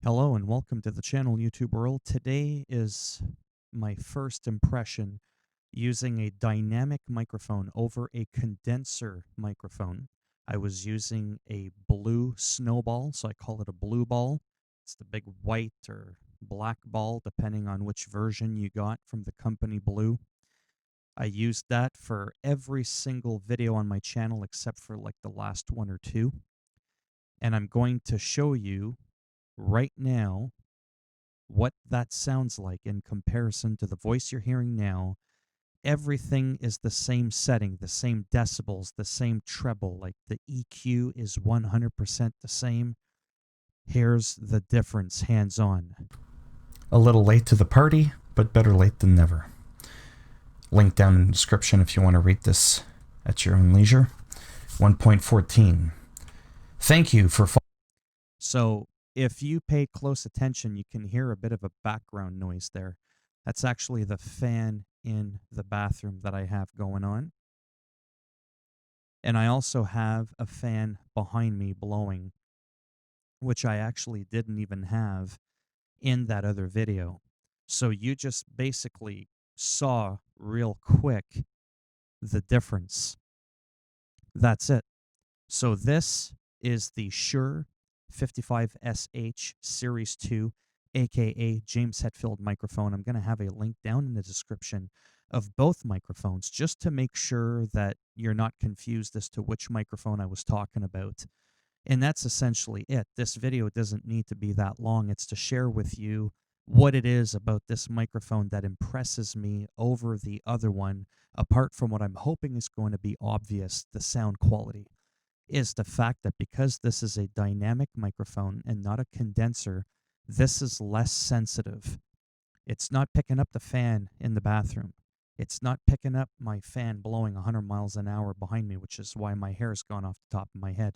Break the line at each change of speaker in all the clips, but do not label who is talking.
Hello and welcome to the channel, YouTube world. Today is my first impression using a dynamic microphone over a condenser microphone. I was using a blue Snowball, so I call it a blue ball. It's the big white or black ball, depending on which version you got from the company Blue. I used that for every single video on my channel except for like the last one or two. And I'm going to show you right now what that sounds like in comparison to the voice you're hearing now. Everything is the same setting, the same decibels, the same treble, like the EQ is 100% the same. Here's the difference hands on.
A little late to the party, but better late than never. Link down in the description if you want to read this at your own leisure. 1.14. Thank you for
So if you pay close attention, you can hear a bit of a background noise there. That's actually the fan in the bathroom that I have going on. And I also have a fan behind me blowing, which I actually didn't even have in that other video. So you just basically saw real quick the difference. That's it. So this is the Shure 55SH Series 2, aka James Hetfield microphone. I'm going to have a link down in the description of both microphones just to make sure that you're not confused as to which microphone I was talking about. And that's essentially it. This video doesn't need to be that long. It's to share with you what it is about this microphone that impresses me over the other one, apart from what I'm hoping is going to be obvious, the sound quality, is the fact that because this is a dynamic microphone and not a condenser, this is less sensitive. It's not picking up the fan in the bathroom. It's not picking up my fan blowing 100 miles an hour behind me, which is why my hair's gone off the top of my head.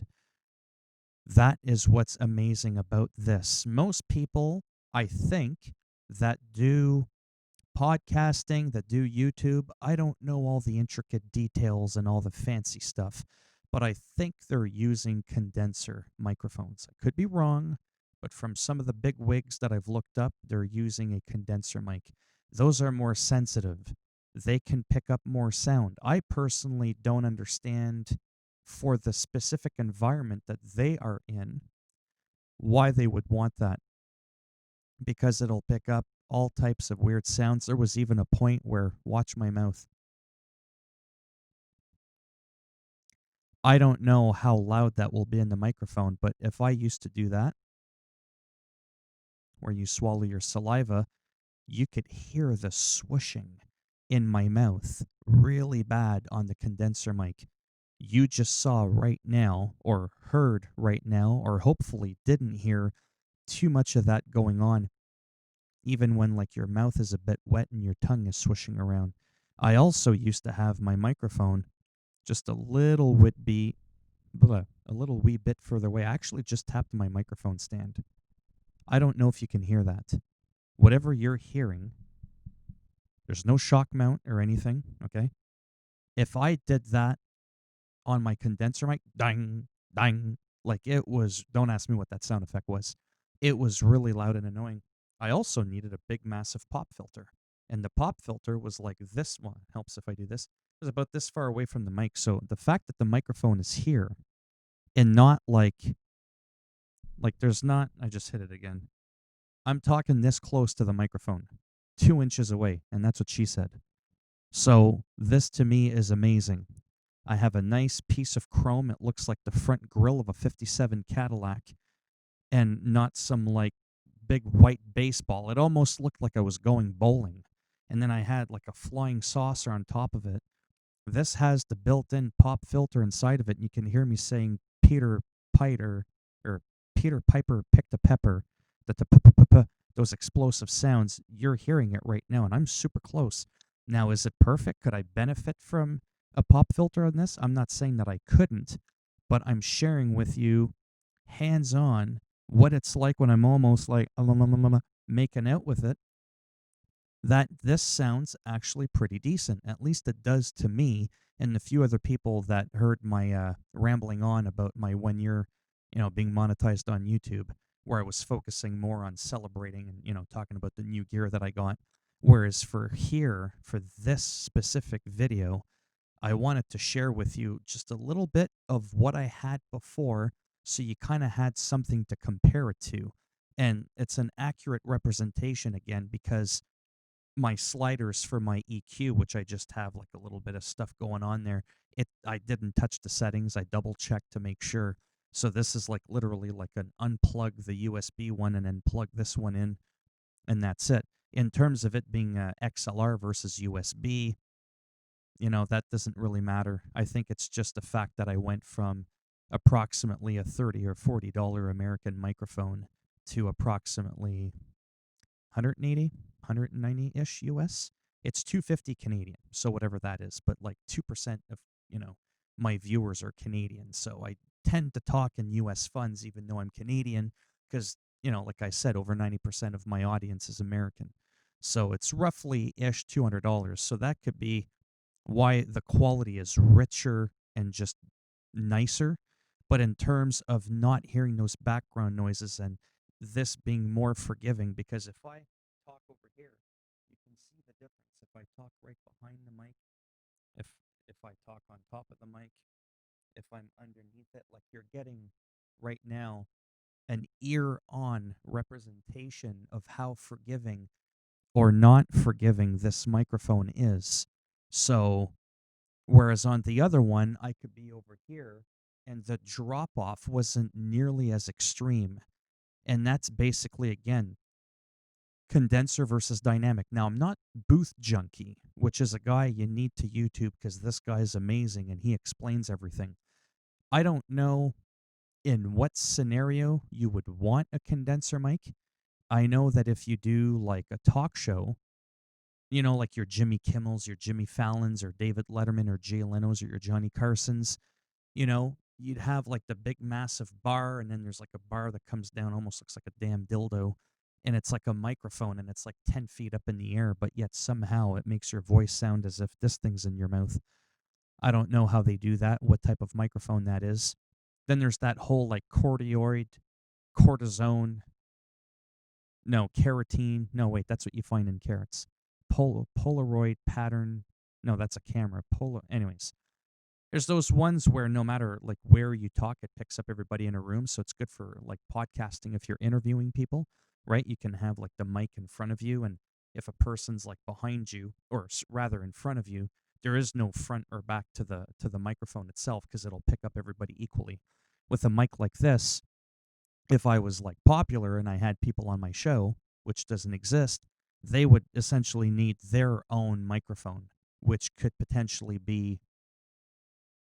That is what's amazing about this. Most people, I think, that do podcasting, that do YouTube, I don't know all the intricate details and all the fancy stuff, but I think they're using condenser microphones. I could be wrong, but from some of the big wigs that I've looked up, they're using a condenser mic. Those are more sensitive. They can pick up more sound. I personally don't understand, for the specific environment that they are in, why they would want that, because it'll pick up all types of weird sounds. There was even a point where, watch my mouth. I don't know how loud that will be in the microphone, but if I used to do that, where you swallow your saliva, you could hear the swooshing in my mouth really bad on the condenser mic. You just saw right now, or heard right now, or hopefully didn't hear too much of that going on, even when like your mouth is a bit wet and your tongue is swishing around. I also used to have my microphone just a little wee bit further away. I actually just tapped my microphone stand. I don't know if you can hear that. Whatever you're hearing, there's no shock mount or anything, okay? If I did that on my condenser mic, dang, dang, like it was, don't ask me what that sound effect was. It was really loud and annoying. I also needed a big, massive pop filter. And the pop filter was like this one. Helps if I do this. It was about this far away from the mic. So the fact that the microphone is here and not like there's not, I just hit it again. I'm talking this close to the microphone, 2 inches away. And that's what she said. So this to me is amazing. I have a nice piece of chrome. It looks like the front grille of a 57 Cadillac and not some like big white baseball. It almost looked like I was going bowling. And then I had like a flying saucer on top of it. This has the built-in pop filter inside of it, and you can hear me saying Peter Piper or Peter Piper picked a pepper. Those explosive sounds, you're hearing it right now, and I'm super close. Now, is it perfect? Could I benefit from a pop filter on this? I'm not saying that I couldn't, but I'm sharing with you hands-on what it's like when I'm almost like making out with it, that this sounds actually pretty decent. At least it does to me and the few other people that heard my rambling on about my 1 year, being monetized on YouTube. where I was focusing more on celebrating and, talking about the new gear that I got. Whereas for this specific video, I wanted to share with you just a little bit of what I had before so you kind of had something to compare it to. And it's an accurate representation again because my sliders for my EQ, which I just have like a little bit of stuff going on there, I didn't touch the settings. I double checked to make sure. So this is like literally like an unplug the USB one and then plug this one in, and that's it. In terms of it being XLR versus USB, that doesn't really matter. I think it's just the fact that I went from approximately a $30 or $40 American microphone to approximately 180, 190-ish US. It's 250 Canadian, so whatever that is, but like 2% of, my viewers are Canadian. So I tend to talk in US funds even though I'm Canadian because, like I said, over 90% of my audience is American. So it's roughly ish $200. So that could be why the quality is richer and just nicer. But in terms of not hearing those background noises and this being more forgiving, because if I talk over here, you can see the difference. If I talk right behind the mic, if if I talk on top of the mic, if I'm underneath it, like you're getting right now an ear on representation of how forgiving or not forgiving this microphone is. So whereas on the other one, I could be over here and the drop off wasn't nearly as extreme. And that's basically, again, condenser versus dynamic. Now, I'm not Booth Junkie, which is a guy you need to YouTube because this guy's amazing and he explains everything. I don't know in what scenario you would want a condenser mic. I know that if you do like a talk show, like your Jimmy Kimmels, your Jimmy Fallons, or David Letterman, or Jay Leno's, or your Johnny Carsons, you'd have like the big massive bar, and then there's like a bar that comes down, almost looks like a damn dildo, and it's like a microphone, and it's like 10 feet up in the air, but yet somehow it makes your voice sound as if this thing's in your mouth. I don't know how they do that, what type of microphone that is. Then there's that whole like cordioid, cortisone, no, carotene. No, wait, that's what you find in carrots. Polaroid pattern. No, that's a camera. Anyways, there's those ones where no matter like where you talk, it picks up everybody in a room. So it's good for like podcasting if you're interviewing people, right? You can have like the mic in front of you, and if a person's like behind you, or rather in front of you, there is no front or back to the microphone itself because it'll pick up everybody equally. With a mic like this, if I was like popular and I had people on my show, which doesn't exist, they would essentially need their own microphone, which could potentially be,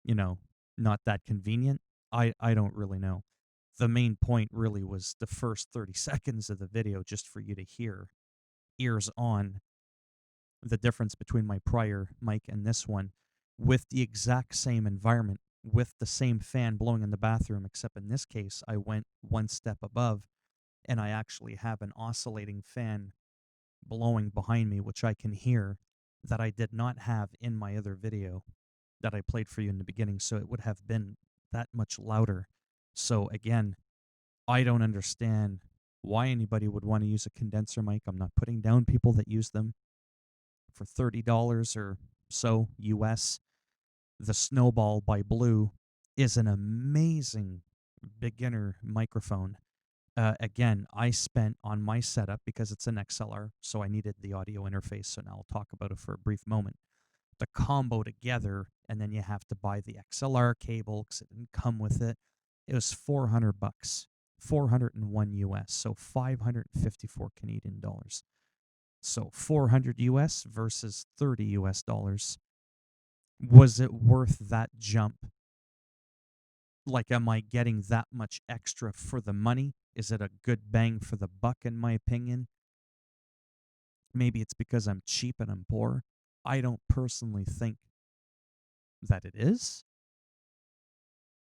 you know, not that convenient. I don't really know. The main point really was the first 30 seconds of the video just for you to hear ears on the difference between my prior mic and this one with the exact same environment, with the same fan blowing in the bathroom, except in this case, I went one step above and I actually have an oscillating fan blowing behind me, which I can hear that I did not have in my other video that I played for you in the beginning. So it would have been that much louder. So again, I don't understand why anybody would want to use a condenser mic. I'm not putting down people that use them for $30 or so US. The Snowball by Blue is an amazing beginner microphone. Again, I spent on my setup because it's an XLR, so I needed the audio interface. So now I'll talk about it for a brief moment. The combo together, and then you have to buy the XLR cable because it didn't come with it. It was $400, 401 US, so 554 Canadian dollars. So 400 US versus 30 US dollars. Was it worth that jump? Like, am I getting that much extra for the money? Is it a good bang for the buck, in my opinion? Maybe it's because I'm cheap and I'm poor. I don't personally think that it is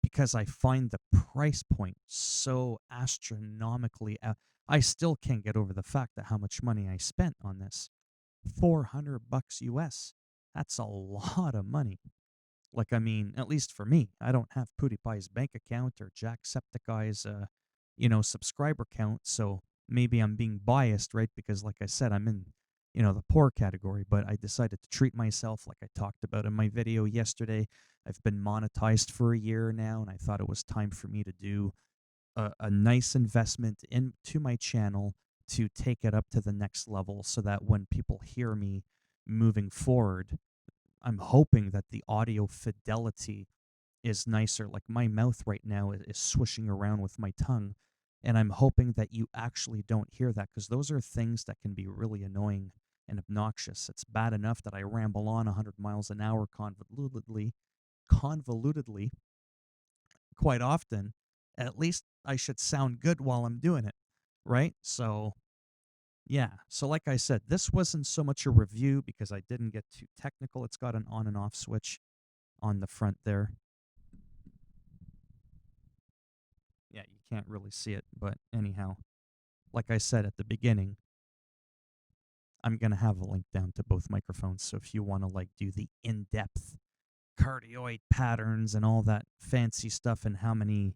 because I find the price point so astronomically. I still can't get over the fact that how much money I spent on this. $400 US. That's a lot of money. Like, I mean, at least for me, I don't have PewDiePie's bank account or Jacksepticeye's subscriber count. So maybe I'm being biased, right? Because like I said, I'm in, the poor category, but I decided to treat myself like I talked about in my video yesterday. I've been monetized for a year now, and I thought it was time for me to do a nice investment into my channel to take it up to the next level so that when people hear me moving forward, I'm hoping that the audio fidelity is nicer. Like my mouth right now is swishing around with my tongue. And I'm hoping that you actually don't hear that because those are things that can be really annoying and obnoxious. It's bad enough that I ramble on 100 miles an hour convolutedly quite often. At least I should sound good while I'm doing it, right? So, yeah. So, like I said, this wasn't so much a review because I didn't get too technical. It's got an on and off switch on the front there. Yeah, you can't really see it, but anyhow, like I said at the beginning, I'm going to have a link down to both microphones. So if you want to like do the in-depth cardioid patterns and all that fancy stuff and how many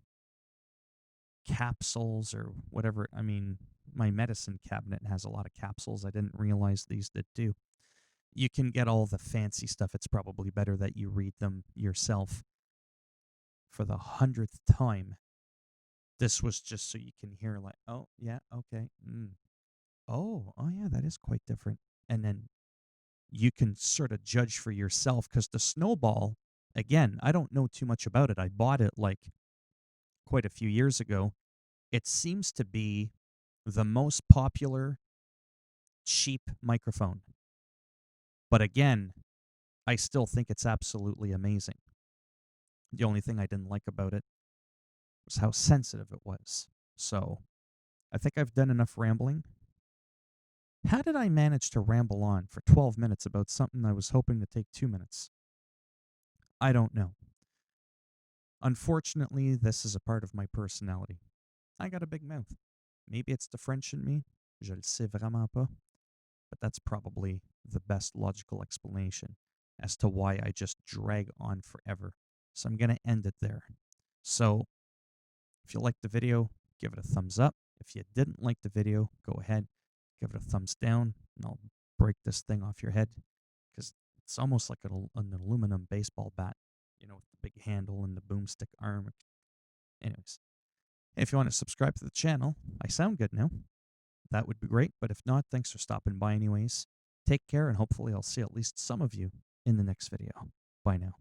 capsules or whatever, I mean, my medicine cabinet has a lot of capsules. I didn't realize these did too. You can get all the fancy stuff. It's probably better that you read them yourself. For the 100th time, this was just so you can hear like, oh, yeah, okay. Oh, yeah, that is quite different. And then you can sort of judge for yourself because the Snowball, again, I don't know too much about it. I bought it like quite a few years ago. It seems to be the most popular cheap microphone. But again, I still think it's absolutely amazing. The only thing I didn't like about it was how sensitive it was. So I think I've done enough rambling. How did I manage to ramble on for 12 minutes about something I was hoping to take 2 minutes? I don't know. Unfortunately, this is a part of my personality. I got a big mouth. Maybe it's the French in me. Je le sais vraiment pas. But that's probably the best logical explanation as to why I just drag on forever. So I'm going to end it there. So if you liked the video, give it a thumbs up. If you didn't like the video, go ahead, give it a thumbs down, and I'll break this thing off your head because it's almost like an aluminum baseball bat, with the big handle and the boomstick arm. Anyways, if you want to subscribe to the channel, I sound good now. That would be great. But if not, thanks for stopping by anyways. Take care, and hopefully I'll see at least some of you in the next video. Bye now.